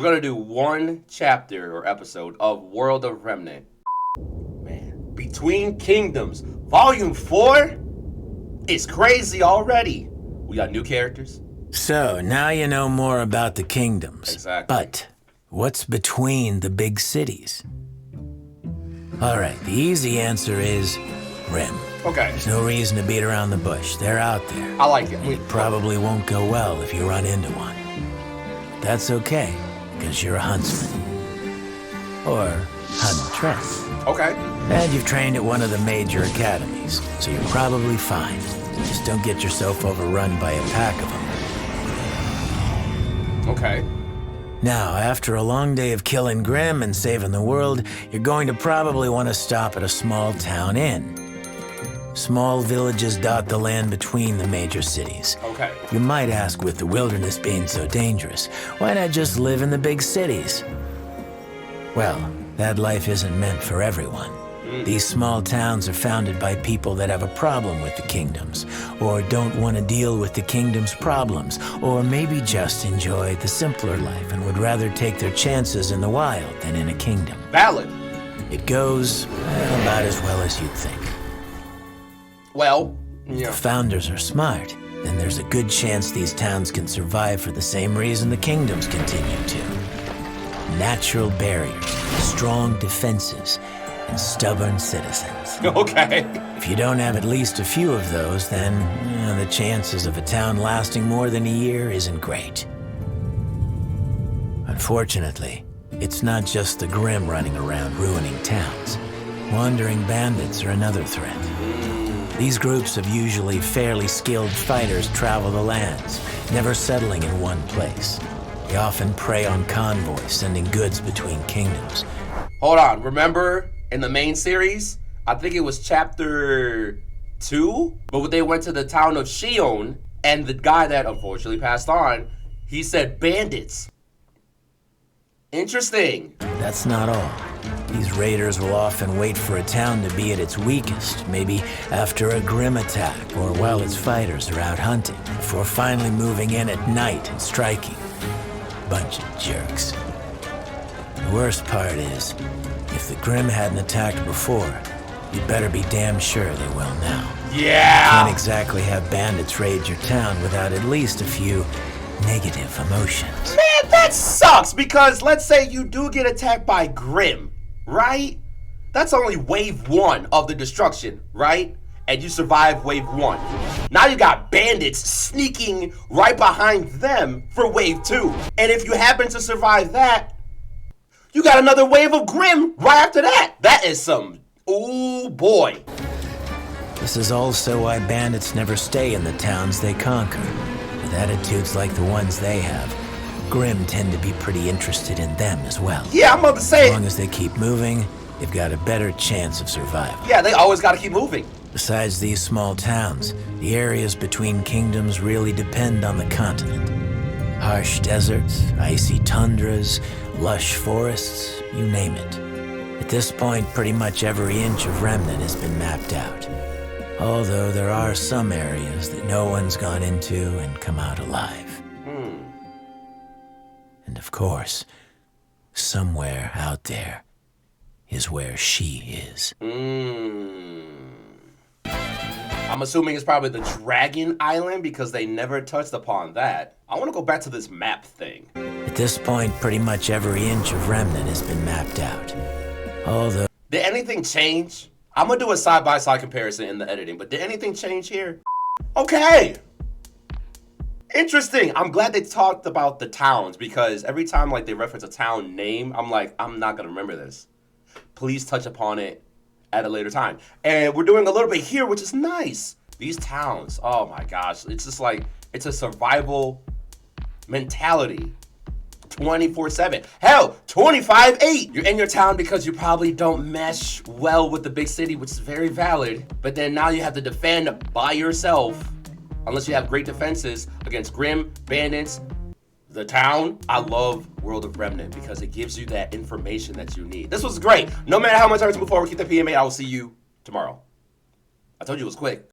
We're gonna do one chapter or episode of World of Remnant. Man, Between Kingdoms, Volume 4 is crazy already. We got new characters. So, now you know more about the kingdoms. Exactly. But what's between the big cities? All right, the easy answer is Rim. Okay. There's no reason to beat around the bush. They're out there. I like it. It probably won't go well if you run into one. But that's okay, because you're a huntsman. Or huntress. Okay. And you've trained at one of the major academies, so you're probably fine. Just don't get yourself overrun by a pack of them. Okay. Now, after a long day of killing Grimm and saving the world, you're going to probably want to stop at a small town inn. Small villages dot the land between the major cities. Okay. You might ask, with the wilderness being so dangerous, why not just live in the big cities? Well, that life isn't meant for everyone. These small towns are founded by people that have a problem with the kingdoms, or don't want to deal with the kingdom's problems, or maybe just enjoy the simpler life and would rather take their chances in the wild than in a kingdom. Valid. It goes about as well as you'd think. Well, If yeah. the founders are smart, then there's a good chance these towns can survive for the same reason the kingdoms continue to. Natural barriers, strong defenses, and stubborn citizens. Okay. If you don't have at least a few of those, then the chances of a town lasting more than a year isn't great. Unfortunately, it's not just the Grimm running around ruining towns. Wandering bandits are another threat. These groups of usually fairly skilled fighters travel the lands, never settling in one place. They often prey on convoys, sending goods between kingdoms. Hold on. Remember in the main series, I think it was chapter 2, but when they went to the town of Xion, and the guy that unfortunately passed on, he said bandits. Interesting. That's not all. These raiders will often wait for a town to be at its weakest, maybe after a Grimm attack or while its fighters are out hunting, before finally moving in at night and striking. Bunch of jerks. The worst part is, if the Grimm hadn't attacked before, you'd better be damn sure they will now. Yeah. Can't exactly have bandits raid your town without at least a few negative emotions. Man, that sucks, because let's say you do get attacked by Grimm, right? That's only wave 1 of the destruction, right? And you survive wave 1. Now you got bandits sneaking right behind them for wave 2. And if you happen to survive that, you got another wave of Grimm right after that. That is some, ooh boy. This is also why bandits never stay in the towns they conquer. With attitudes like the ones they have, Grimm tend to be pretty interested in them as well. Yeah, I'm about to As say, long as they keep moving, they've got a better chance of survival. yeah, they always gotta keep moving. Besides these small towns, the areas between kingdoms really depend on the continent. Harsh deserts, icy tundras, lush forests, you name it. At this point, pretty much every inch of Remnant has been mapped out. Although there are some areas that no one's gone into and come out alive. And of course, somewhere out there is where she is. I'm assuming it's probably the Dragon Island because they never touched upon that. I want to go back to this map thing. At this point, pretty much every inch of Remnant has been mapped out. Although... Did anything change? I'm gonna do a side-by-side comparison in the editing, but did anything change here? Okay. Interesting. I'm glad they talked about the towns, because every time like they reference a town name, I'm like, I'm not gonna remember this. Please touch upon it at a later time. And we're doing a little bit here, which is nice. These towns, oh my gosh. It's just like, it's a survival mentality. 24/7. Hell, 25/8. You're in your town because you probably don't mesh well with the big city, which is very valid. But then now you have to defend by yourself, unless you have great defenses against Grimm, bandits, the town. I love World of Remnant because it gives you that information that you need. This was great. No matter how much I move forward, keep the PMA. I will see you tomorrow. I told you it was quick.